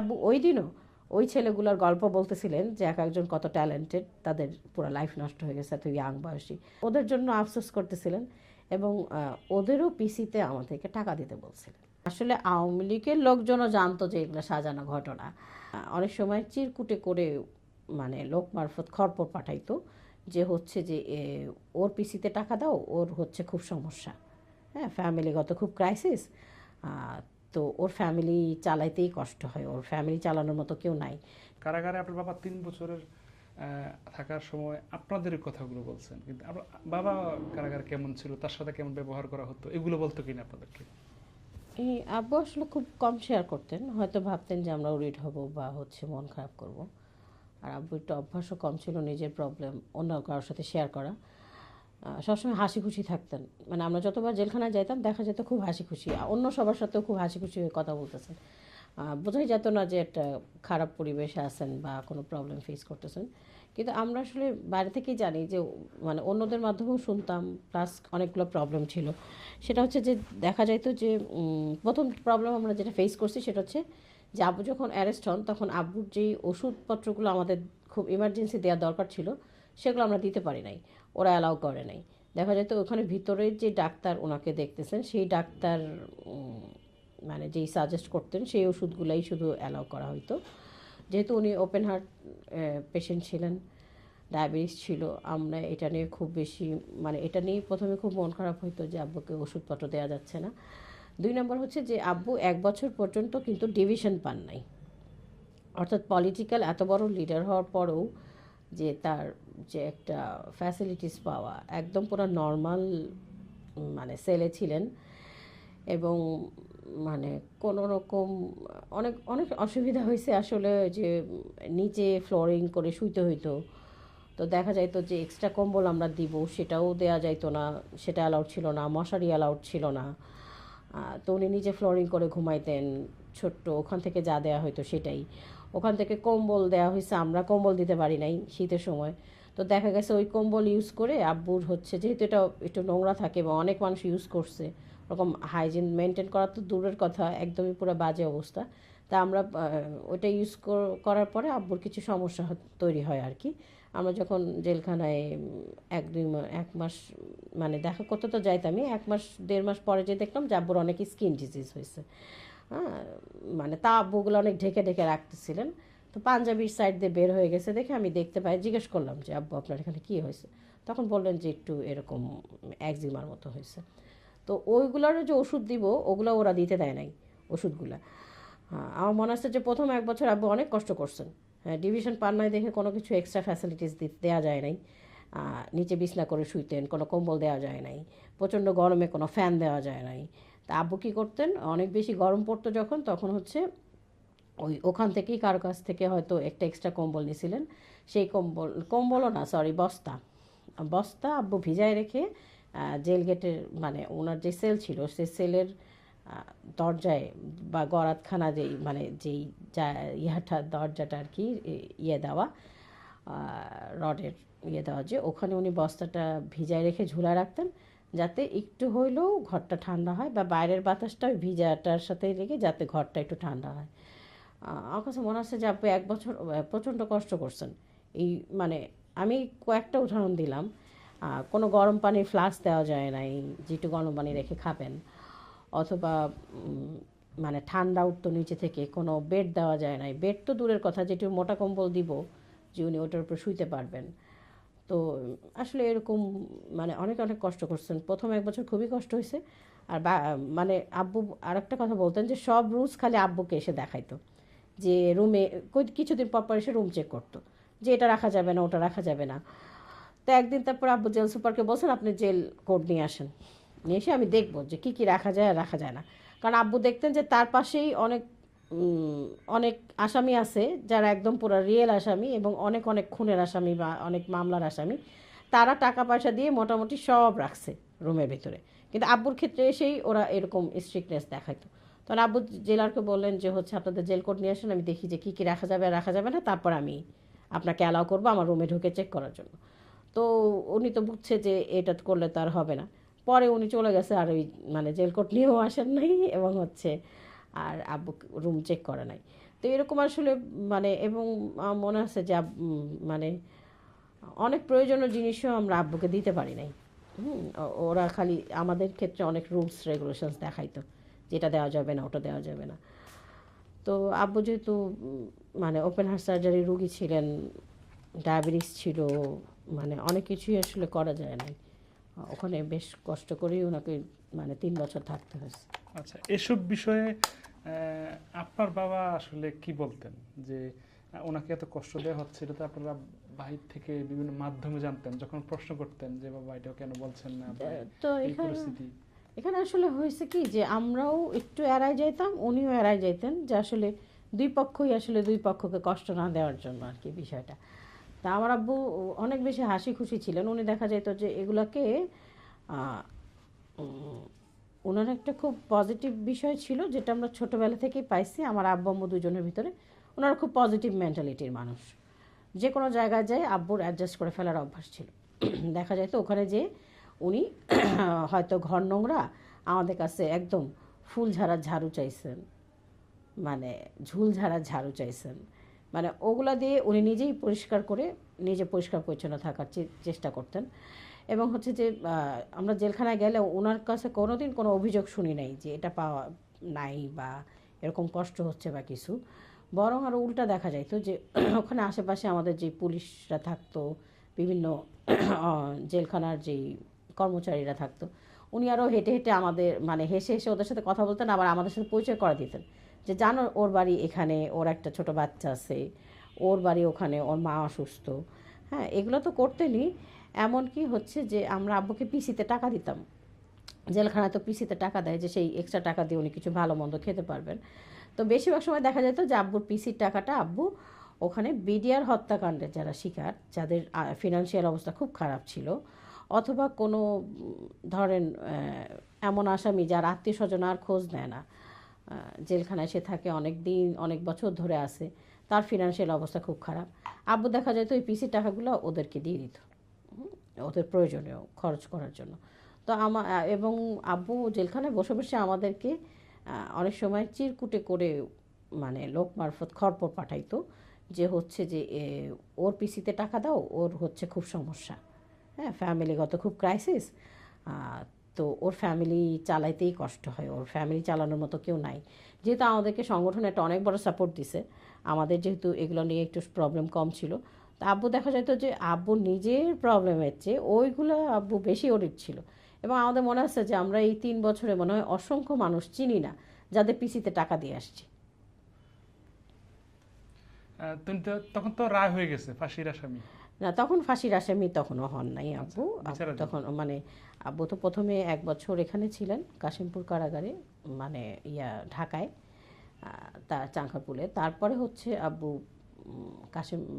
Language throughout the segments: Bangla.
আব্বু ওই দিনও ওই ছেলেগুলোর গল্প বলতেছিলেন যে এক একজন কত ট্যালেন্টেড, তাদের পুরো লাইফ নষ্ট হয়ে গেছে এত ইয়াং বয়সী। ওদের জন্য আফসোস করতেছিলেন এবং ওদেরও পিসিতে আমাদেরকে টাকা দিতে বলছিলেন। আসলে আওয়ামী লীগের লোকজনও জানতো যে এগুলো সাজানো ঘটনা। অনেক সময় চিরকুটে করে মানে লোক মারফত খড়পড় পাঠাইতো যে হচ্ছে যে ওর পিসিতে টাকা দাও, ওর হচ্ছে খুব সমস্যা, হ্যাঁ ফ্যামিলিগত খুব ক্রাইসিস, তো ওর ফ্যামিলি চালাইতেই কষ্ট হয়, ওর ফ্যামিলি চালানোর মতো কেউ নাই। কারাগারে আপনার বাবা 3 বছরের থাকার সময় আপনাদের এই কথাগুলো বলছেন, কিন্তু আপনার বাবা কারাগারে কেমন ছিল, তার সাথে কেমন ব্যবহার করা হতো, এগুলো বলতো কিনা আপনাদেরকে? এই আব্বু আসলে খুব কম শেয়ার করতেন, হয়তো ভাবতেন যে আমরা উরিড হব বা হচ্ছে মন খারাপ করব। আর আব্বু একটু অভ্যাসও কম ছিল নিজের প্রবলেম অন্য কারোর সাথে শেয়ার করা। সবসময় হাসি খুশি থাকতেন, মানে আমরা যতবার জেলখানায় যাইতাম দেখা যেত খুব হাসি খুশি, অন্য সবার সাথেও খুব হাসি খুশি হয়ে কথা বলতেছেন। বোঝাই যেত না যে একটা খারাপ পরিবেশে আছেন বা কোনো প্রবলেম ফেস করতেছেন। কিন্তু আমরা আসলে বাইরে থেকেই জানি যে মানে অন্যদের মাধ্যমেও শুনতাম, প্লাস অনেকগুলো প্রবলেম ছিল। সেটা হচ্ছে যে দেখা যাইতো যে প্রথম প্রবলেম আমরা যেটা ফেস করছি সেটা হচ্ছে যে আব্বু যখন অ্যারেস্ট হন তখন আব্বুর যেই ওষুধপত্রগুলো আমাদের খুব ইমার্জেন্সি দেওয়া দরকার ছিল সেগুলো আমরা দিতে পারি নাই, ওরা অ্যালাউ করে নাই। দেখা যেত ওখানে ভিতরের যে ডাক্তার ওনাকে দেখতেছেন সেই ডাক্তার মানে যেই সাজেস্ট করতেন সেই ওষুধগুলাই শুধু অ্যালাউ করা হতো। যেহেতু উনি ওপেন হার্ট পেশেন্ট ছিলেন, ডায়াবেটিস ছিল, আমরা এটা নিয়ে খুব বেশি মানে এটা নিয়ে প্রথমে খুব মন খারাপ হতো যে আব্বুকে ওষুধপত্র দেওয়া যাচ্ছে না। 2 নম্বর হচ্ছে যে আব্বু 1 বছর পর্যন্ত কিন্তু ডিভিশন পান নাই, অর্থাৎ পলিটিক্যাল এত বড় লিডার হওয়ার পরেও যে তার যে একটা ফ্যাসিলিটিস পাওয়া একদম পুরো নর্মাল মানে সেলে ছিলেন। এবং মানে কোনো রকম অনেক অনেক অসুবিধা হয়েছে আসলে, যে নিচে ফ্লোরিং করে শুইতে হইতো। তো দেখা যাইতো যে এক্সট্রা কম্বল আমরা দিব সেটাও দেয়া যাইতো না, সেটা অ্যালাউড ছিল না, মশারি অ্যালাউড ছিল না। তো উনি নিজে ফ্লোরিং করে ঘুমাইতেন, ছোট্ট ওখান থেকে যা দেওয়া হতো সেটাই। ওখান থেকে কম্বল দেওয়া হয়েছে, আমরা কম্বল দিতে পারি নাই শীতের সময়। তো দেখা গেছে ওই কম্বল ইউজ করে আব্বুর হচ্ছে, যেহেতু এটা একটু নোংরা থাকে এবং অনেক মানুষ ইউজ করছে, ওরকম হাইজিন মেনটেন করা তো দূরের কথা, একদমই পুরো বাজে অবস্থা। তা আমরা ওইটা ইউজ করার পরে আব্বুর কিছু সমস্যা তৈরি হয় আর কি। আমরা যখন জেলখানায় 1-2 মাস মানে দেখা করতে তো যাইতামই, 1 মাস 1.5 মাস পরে যে দেখলাম যে আব্বুর অনেক স্কিন ডিজিজ হয়েছে। হ্যাঁ, মানে তা আব্বুগুলো অনেক ঢেকে ঢেকে রাখতেছিলেন। তো পাঞ্জাবির সাইড দিয়ে বের হয়ে গেছে দেখে আমি দেখতে পাই, জিজ্ঞেস করলাম যে আব্বু আপনার এখানে কী হয়েছে। তখন বললেন যে একটু এরকম একজিমার মতো হয়েছে। তো ওইগুলোর যে ওষুধ দিব ওগুলো ওরা দিতে দেয় নাই ওষুধগুলো। হ্যাঁ, আমার মনে হচ্ছে যে প্রথম 1 বছর আব্বু অনেক কষ্ট করছেন। হ্যাঁ, ডিভিশন পান নাই দেখে কোনো কিছু এক্সট্রা ফ্যাসিলিটিস দেওয়া যায় নাই। নিচে বিছনা করে শুইতেন, কোনো কম্বল দেওয়া যায় নাই, প্রচণ্ড গরমে কোনো ফ্যান দেওয়া যায় নাই। তা আব্বু কী করতেন, অনেক বেশি গরম পড়তো যখন তখন হচ্ছে ওখান থেকেই কারো কাছ থেকে হয়তো একটা এক্সট্রা কম্বল নিয়েছিলেন। সেই কম্বলও না, সরি, বস্তা বস্তা আব্বু ভিজায় রেখে জেল গেটের মানে ওনার যে সেল ছিল সেই সেলের দরজায় বা গরাতখানা যেই মানে যেই ইয়াটা দরজাটা আর কি ইয়ে দেওয়া, রডের ইয়ে দেওয়া, যে ওখানে উনি বস্তাটা ভিজায় রেখে ঝুলায় রাখতেন যাতে একটু হইলেও ঘরটা ঠান্ডা হয়, বা বাইরের বাতাসটা ওই ভিজাটার সাথে লেগে যাতে ঘরটা একটু ঠান্ডা হয়। আমার কাছে মনে হচ্ছে যে আপু 1 বছর প্রচণ্ড কষ্ট করছেন। এই মানে আমি কয়েকটা উদাহরণ দিলাম। কোনো গরম পানির ফ্লাস্ক দেওয়া যায় নাই যেটু গরম পানি রেখে খাবেন, অথবা মানে ঠান্ডা উঠতো নিচে থেকে, কোনো বেড দেওয়া যায় নাই, বেড তো দূরের কথা, যেটু মোটা কম্বল দিব যে উনি ওটার উপর শুইতে পারবেন। তো আসলে এরকম মানে অনেক অনেক কষ্ট করছেন, প্রথম 1 বছর খুবই কষ্ট হয়েছে। আর মানে আব্বু আরেকটা কথা বলতেন যে সব রুলস খালি আব্বুকে এসে দেখাইতো, যে রুমে কিছুদিন পর পর এসে রুম চেক করতো যে এটা রাখা যাবে না ওটা রাখা যাবে না। তো একদিন তারপর আব্বু জেল সুপারকে বলছেন আপনি জেল কোড নিয়ে আসেন, নিয়ে এসে আমি দেখবো যে কী কী রাখা যায় আর রাখা যায় না। কারণ আব্বু দেখতেন যে তার পাশেই অনেক অনেক আসামি আছে যারা একদম পুরো রিয়েল আসামি এবং অনেক অনেক খুনের আসামি বা অনেক মামলার আসামি, তারা টাকা পয়সা দিয়ে মোটামুটি সব রাখছে রুমের ভিতরে। কিন্তু আব্বুর ক্ষেত্রে এসেই ওরা এরকম স্ট্রিক্টনেস দেখাইতো। তখন আব্বু জেলারকে বললেন যে হচ্ছে আপনাদের জেল কোড নিয়ে আসেন, আমি দেখি যে কী কী রাখা যাবে আর রাখা যাবে না, তারপর আমি আপনাকে অ্যালাউ করবো আমার রুমে ঢুকে চেক করার জন্য। তো উনি তো বুঝছে যে এটা করলে তো আর হবে না। পরে উনি চলে গেছে, আর ওই মানে জেল কোড নিয়েও আসেন নাই এবং হচ্ছে আর আব্বু রুম চেক করে নাই। তো তো এরকম আসলে মানে এবং মনে আছে যে মানে অনেক প্রয়োজনীয় জিনিসও আমরা আব্বুকে দিতে পারি নাই। ওরা খালি আমাদের ক্ষেত্রে অনেক রুলস রেগুলেশনস দেখাইতো, যেটা দেওয়া যাবে না, ওটা দেওয়া যাবে না। তো আব্বু যেহেতু মানে ওপেন হার্ট সার্জারি রুগী ছিলেন, ডায়াবেটিস ছিল, মানে অনেক কিছুই আসলে করা যায় নাই। ওখানে বেশ কষ্ট করেই ওনাকে মানে 3 বছর থাকতে হয়েছে। আচ্ছা, এসব বিষয়ে আপনার বাবা আসলে কি বলতেন যে ওনাকে এত কষ্ট দেওয়া হচ্ছে, এটা তো আপনারা বাহির থেকে বিভিন্ন মাধ্যমে জানতেন, যখন প্রশ্ন করতেন যে বাবা এটা কেন বলছেন না, বা তো এই এখানে পরিস্থিতি? এখানে আসলে হয়েছে কি যে আমরাও একটু এড়াই যাইতাম, উনিও এড়াই যাইতেন, যে আসলে দুই পক্ষই আসলে দুই পক্ষকে কষ্ট না দেওয়ার জন্য আর কি বিষয়টা। তা আমার আব্বু অনেক বেশি হাসি খুশি ছিলেন। উনি দেখা যেত যে এগুলাকে ওনার একটা খুব পজিটিভ বিষয় ছিল, যেটা আমরা ছোটোবেলা থেকেই পাইছি আমার আব্বু আম্মু দুজনের ভিতরে। ওনারা খুব পজিটিভ মেন্টালিটির মানুষ। যে কোনো জায়গায় যায় আব্বুর অ্যাডজাস্ট করে ফেলার অভ্যাস ছিল। দেখা যায় তো ওখানে যে উনি হয়তো ঘর নোংরা, আমাদের কাছে একদম ফুল ঝাড়া ঝাড়ু চাইছেন, মানে ঝুল ঝাড়া ঝাড়ু চাইছেন, মানে ওগুলা দিয়ে উনি নিজেই পরিষ্কার করে নিজে পরিষ্কার পরিচ্ছন্ন থাকার চেষ্টা করতেন। এবং হচ্ছে যে আমরা জেলখানায় গেলে ওনার কাছে কোনোদিন কোনো অভিযোগ শুনি নাই যে এটা পাওয়া নাই বা এরকম কষ্ট হচ্ছে বা কিছু। বরং আরও উল্টা দেখা যাইতো যে ওখানে আশেপাশে আমাদের যে পুলিশরা থাকতো, বিভিন্ন জেলখানার যেই কর্মচারীরা থাকতো, উনি আরও হেঁটে হেঁটে আমাদের মানে হেসে হেসে ওদের সাথে কথা বলতেন, আবার আমাদের সাথে পরিচয় করে দিতেন যে জানো ওর বাড়ি এখানে, ওর একটা ছোট বাচ্চা আছে, ওর বাড়ি ওখানে, ওর মা অসুস্থ। হ্যাঁ, এগুলো তো করতেনই। এমনকি হচ্ছে যে আমরা আব্বুকে পিসিতে টাকা দিতাম। জেলখানায় তো পিসিতে টাকা দেয়, যে সেই এক্সট্রা টাকা দিয়ে উনি কিছু ভালো মন্দ খেতে পারবেন। তো বেশিরভাগ সময় দেখা যেত যে আব্বুর পিসির টাকাটা আব্বু ওখানে বিডিআর হত্যাকাণ্ডের যারা শিকার, যাদের ফিনান্সিয়াল অবস্থা খুব খারাপ ছিল, অথবা কোনো ধরেন এমন আসামি যার আত্মীয় স্বজন আর খোঁজ নেয় না, জেলখানায় সে থাকে অনেক দিন, অনেক বছর ধরে আসে, তার ফিনান্সিয়াল অবস্থা খুব খারাপ, আব্বু দেখা যেত ওই পিসির টাকাগুলো ওদেরকে দিয়ে দিত ওদের প্রয়োজনীয় খরচ করার জন্য। তো এবং আব্বু জেলখানায় বসে বসে আমাদেরকে অনেক সময় চিরকুটে করে মানে লোক মারফত খড়পড় পাঠাইতো, যে হচ্ছে যে ওর পিসিতে টাকা দাও, ওর হচ্ছে খুব সমস্যা, হ্যাঁ ফ্যামিলিগত খুব ক্রাইসিস, তো ওর ফ্যামিলি চালাইতেই কষ্ট হয়, ওর ফ্যামিলি চালানোর মতো কেউ নাই। যেহেতু আমাদেরকে সংগঠন একটা অনেক বড় সাপোর্ট দিছে, আমাদের যেহেতু এগুলো নিয়ে একটু প্রবলেম কম ছিল, তা আব্বু দেখা যেত যে আব্বু নিজের প্রবলেমের চেয়ে ওইগুলো আব্বু বেশি ওরিড ছিল। এবং আমাদের মনে আছে যে আমরা এই 3 বছরে মনে হয় অসংখ্য মানুষ চিনি না যাদের পিসিতে টাকা দিয়ে আসছি। তখন তো রায় হয়ে গেছে, ফাঁসির আসামি? না, তখন ফাঁসির আসামি তখনও হন নাই আব্বু। বিচারাধীন। তখন মানে আব্বু তো প্রথমে 1 বছর এখানে ছিলেন কাশিমপুর কারাগারে, মানে ঢাকায়, তার চাঙ্খারপুলে। তারপরে হচ্ছে আব্বু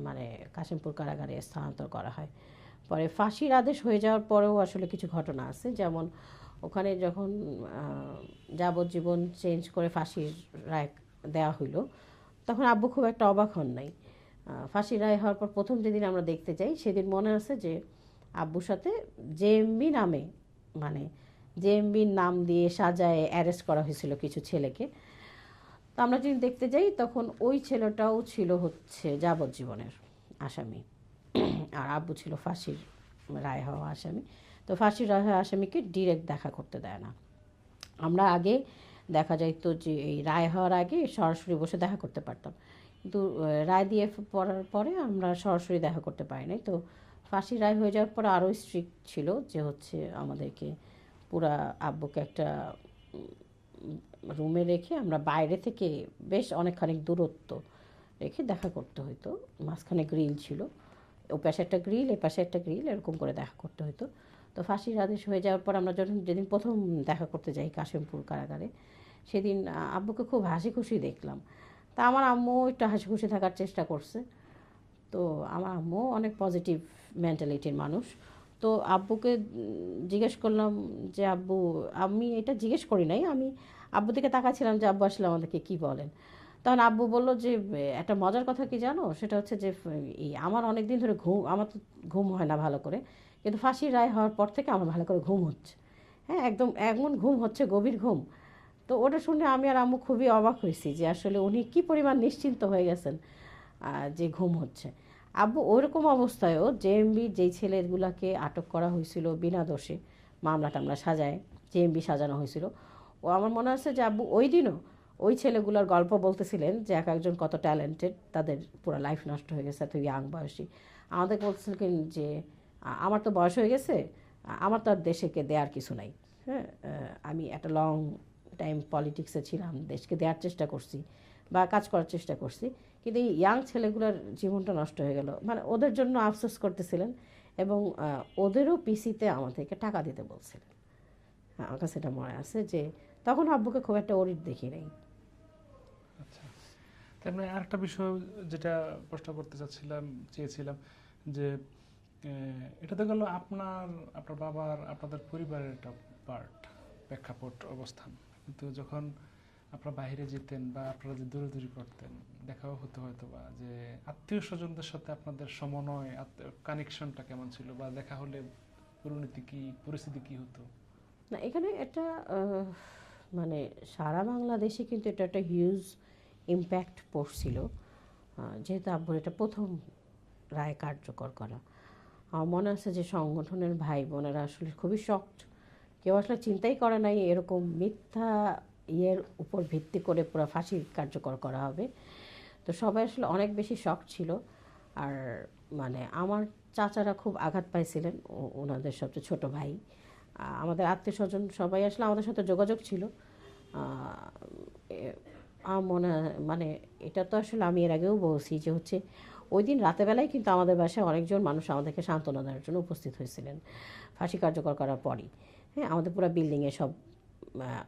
মানে কাশিমপুর কারাগারে স্থানান্তর করা হয়। পরে ফাঁসির আদেশ হয়ে যাওয়ার পরেও আসলে কিছু ঘটনা আছে, যেমন ওখানে যখন যাবজ্জীবন চেঞ্জ করে ফাঁসির রায় দেওয়া হইল, তখন আব্বু খুব একটা অবাক হন নাই। ফাঁসির রায় হওয়ার পর প্রথম যেদিন আমরা দেখতে যাই, সেদিন মনে আছে যে আব্বুর সাথে জেএমবি নামে, মানে জেএমবির নাম দিয়ে সাজায় অ্যারেস্ট করা হয়েছিল কিছু ছেলেকে। তো আমরা যেদিন দেখতে যাই তখন ওই ছেলেটাও ছিল হচ্ছে যাবজ্জীবনের আসামি, আর আব্বু ছিল ফাঁসির রায় হওয়া আসামি। তো ফাঁসির রায় হওয়া আসামিকে ডিরেক্ট দেখা করতে দেয় না। আমরা আগে দেখা যাইতো যে এই রায় হওয়ার আগে সরাসরি বসে দেখা করতে পারতাম, কিন্তু রায় দিয়ে পড়ার পরে আমরা সরাসরি দেখা করতে পারি নাই। তো ফাঁসির রায় হয়ে যাওয়ার পরে আরও স্ট্রিক্ট ছিল, যে হচ্ছে আমাদেরকে পুরা আব্বুকে একটা রুমে রেখে আমরা বাইরে থেকে বেশ অনেকখানি দূরত্ব রেখে দেখা করতে হতো। মাঝখানে গ্রিল ছিল, ও পাশে একটা গ্রিল, এ পাশে একটা গ্রিল, এরকম করে দেখা করতে হতো। তো ফাঁসির আদেশ হয়ে যাওয়ার পর আমরা যেদিন প্রথম দেখা করতে যাই কাশিমপুর কারাগারে, সেদিন আব্বুকে খুব হাসি খুশি দেখলাম। তা আমার আম্মু একটু হাসি খুশি থাকার চেষ্টা করছে। তো আমার আম্মু অনেক পজিটিভ মেন্টালিটির মানুষ। তো আব্বুকে জিজ্ঞেস করলাম যে আব্বু, আমি এটা জিজ্ঞেস করি নাই, আমি আব্বু থেকে তাকাচ্ছিলাম যে আব্বু আসলে আমাদেরকে কী বলেন। তখন আব্বু বললো যে একটা মজার কথা কি জানো, সেটা হচ্ছে যে এই আমার অনেক দিন ধরে আমার তো ঘুম হয় না ভালো করে, কিন্তু ফাঁসির রায় হওয়ার পর থেকে আমার ভালো করে ঘুম হচ্ছে। হ্যাঁ, একদম এমন ঘুম হচ্ছে, গভীর ঘুম। তো ওটা শুনে আমি আর আম্মু খুবই অবাক হয়েছি যে আসলে উনি কি পরিমাণ নিশ্চিন্ত হয়ে গেছেন যে ঘুম হচ্ছে। আব্বু ওইরকম অবস্থায়ও জেএমবি যেই ছেলেগুলাকে আটক করা হয়েছিল বিনা দোষে, মামলা টামলা সাজায় জেএমবি সাজানো হয়েছিল, ও আমার মনে আছে যে আব্বু ওই দিনও ওই ছেলেগুলোর গল্প বলতেছিলেন যে এক একজন কত ট্যালেন্টেড, তাদের পুরো লাইফ নষ্ট হয়ে গেছে এত ইয়াং বয়সী। আমাদেরকে বলতেছিলেন যে আমার তো বয়স হয়ে গেছে, আমার তো আর দেশকে দেওয়ার কিছু নাই। হ্যাঁ, আমি একটা লং টাইম পলিটিক্সে ছিলাম, দেশকে দেওয়ার চেষ্টা করছি বা কাজ করার চেষ্টা করছি, কিন্তু এই ইয়াং ছেলেগুলোর জীবনটা নষ্ট হয়ে গেল। মানে ওদের জন্য আফসোস করতেছিলেন এবং ওদেরও পিসিতে আমাদেরকে টাকা দিতে বলছিলেন। হ্যাঁ, আমার কাছে এটা মনে আছে যে তখন আব্বুকে খুব একটা ওরিট দেখি নাই। আচ্ছা, তার মানে আরেকটা বিষয় যেটা প্রশ্ন করতে চেয়েছিলাম যে এটা তো গেল আপনার বাবার, আপনাদের পরিবারের একটা পার্ট, প্রেক্ষাপট, অবস্থান। কিন্তু যখন আপনারা বাইরে যেতেন বা আপনারা যে দূরাদূরি করতেন, দেখাও হতো হয়তো বা, যে আত্মীয় স্বজনদের সাথে আপনাদের সমন্বয়, কানেকশনটা কেমন ছিল, বা দেখা হলে পরিস্থিতি কি হতো? না, এখানে একটা মানে সারা বাংলাদেশে কিন্তু এটা একটা হিউজ ইম্প্যাক্ট পড়ছিল, যেহেতু আব্বুর এটা প্রথম রায় কার্যকর করা। আমার মনে আছে যে সংগঠনের ভাই বোনেরা আসলে খুবই শকড, কেউ আসলে চিন্তাই করে নাই এরকম মিথ্যা ইয়ের উপর ভিত্তি করে পুরো ফাঁসি কার্যকর করা হবে। তো সবাই আসলে অনেক বেশি শক ছিল। আর মানে আমার চাচারা খুব আঘাত পাইছিলেন, ওনাদের সবচেয়ে ছোট ভাই, আমাদের আত্মীয় স্বজন সবাই আসলে আমাদের সাথে যোগাযোগ ছিল। আমার মনে মানে এটা তো আসলে আমি এর আগেও বলছি যে হচ্ছে ওই দিন রাতেবেলায় কিন্তু আমাদের বাসায় অনেকজন মানুষ আমাদেরকে সান্ত্বনা দেওয়ার জন্য উপস্থিত হয়েছিলেন ফাঁসি কার্যকর করার পরই। হ্যাঁ, আমাদের পুরো বিল্ডিংয়ে সব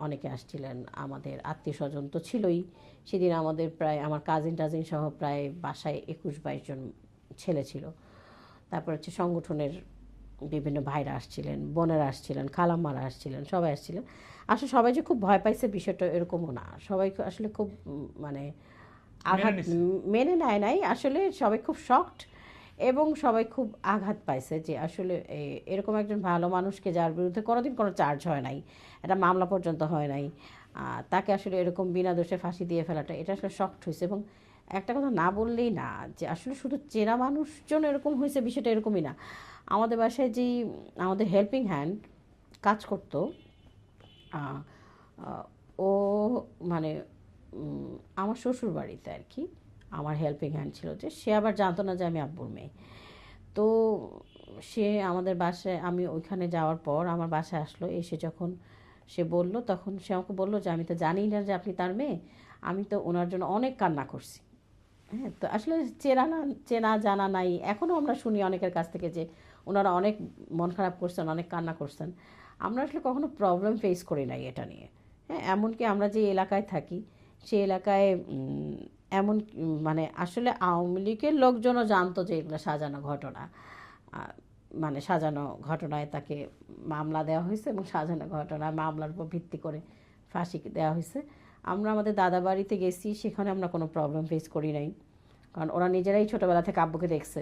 অনেকে আসছিলেন, আমাদের আত্মীয় স্বজন তো ছিলই। সেদিন আমাদের প্রায় আমার কাজিন টাজিন সহ প্রায় বাসায় 21-22 জন ছেলে ছিল। তারপর হচ্ছে সংগঠনের বিভিন্ন ভাইরা আসছিলেন, বোনেরা আসছিলেন, খালাম্মারা আসছিলেন, সবাই আসছিলেন। আসলে সবাই যে খুব ভয় পাইছে বিষয়টা এরকমও না, সবাই আসলে খুব মানে আঘাত মেনে নেয় নাই, আসলে সবাই খুব শকড এবং সবাই খুব আঘাত পাইছে যে আসলে এরকম একজন ভালো মানুষকে যার বিরুদ্ধে কোনোদিন কোনো চার্জ হয় নাই, একটা মামলা পর্যন্ত হয় নাই, তাকে আসলে এরকম বিনা দোষে ফাঁসি দিয়ে ফেলাটা এটা আসলে শকড হয়েছে। এবং একটা কথা না বললেই না যে আসলে শুধু চেনা মানুষজন এরকম হয়েছে বিষয়টা এরকমই না। আমাদের বাসায় যেই আমাদের হেল্পিং হ্যান্ড কাজ করতো, ও মানে আমার শ্বশুর বাড়িতে আর কি আমার হেল্পিং হ্যান্ড ছিল, যে সে আবার জানতো না যে আমি আব্বুর মেয়ে। তো সে আমাদের বাসায়, আমি ওইখানে যাওয়ার পর আমার বাসায় আসলো, এসে যখন সে বলল তখন সে আমাকে বললো যে আমি তো জানি না যে আপনি তার মেয়ে, আমি তো ওনার জন্য অনেক কান্না করছি। হ্যাঁ, তো আসলে চেনা জানা নাই, এখনও আমরা শুনি অনেকের কাছ থেকে যে ওনারা অনেক মন খারাপ করছেন, অনেক কান্না করছেন। আমরা আসলে কখনো প্রবলেম ফেস করি নাই এটা নিয়ে। হ্যাঁ, এমনকি আমরা যে এলাকায় থাকি সেই এলাকায় এমন মানে আসলে আওয়ামী লীগের লোকজনও জানতো যে এগুলো সাজানো ঘটনা, মানে সাজানো ঘটনায় তাকে মামলা দেওয়া হয়েছে এবং সাজানো ঘটনা মামলার উপর ভিত্তি করে ফাঁসি দেওয়া হয়েছে। আমরা আমাদের দাদা বাড়িতে গেছি, সেখানে আমরা কোনো প্রবলেম ফেস করি নাই, কারণ ওরা নিজেরাই ছোটোবেলা থেকে আব্বুকে দেখছে।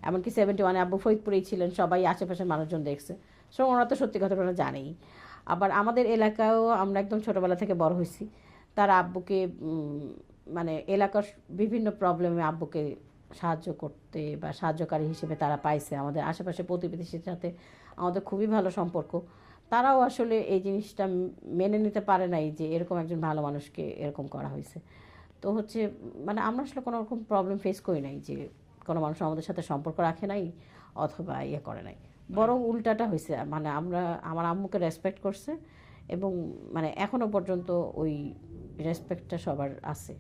এমনকি 71-এ আব্বু ফরিদপুরেই ছিলেন, সবাই আশেপাশের মানুষজন দেখছে, সো ওরা তো সত্যি ঘটনা জানেই। আবার আমাদের এলাকায়ও আমরা একদম ছোটোবেলা থেকে বড় হয়েছি, তারা আব্বুকে মানে এলাকার বিভিন্ন প্রবলেমে আব্বুকে সাহায্য করতে বা সাহায্যকারী হিসেবে তারা পাইছে। আমাদের আশেপাশে প্রতিবেশীর সাথে আমাদের খুবই ভালো সম্পর্ক, তারাও আসলে এই জিনিসটা মেনে নিতে পারে নাই যে এরকম একজন ভালো মানুষকে এরকম করা হয়েছে। তো হচ্ছে মানে আমরা আসলে কোনো রকম প্রবলেম ফেস করি নাই যে কোনো মানুষ আমাদের সাথে সম্পর্ক রাখে নাই অথবা ইয়ে করে নাই, বরং উল্টাটা হয়েছে। মানে আমার আম্মুকে রেসপেক্ট করছে এবং মানে এখনও পর্যন্ত ওই রেসপেক্টটা সবার আছে।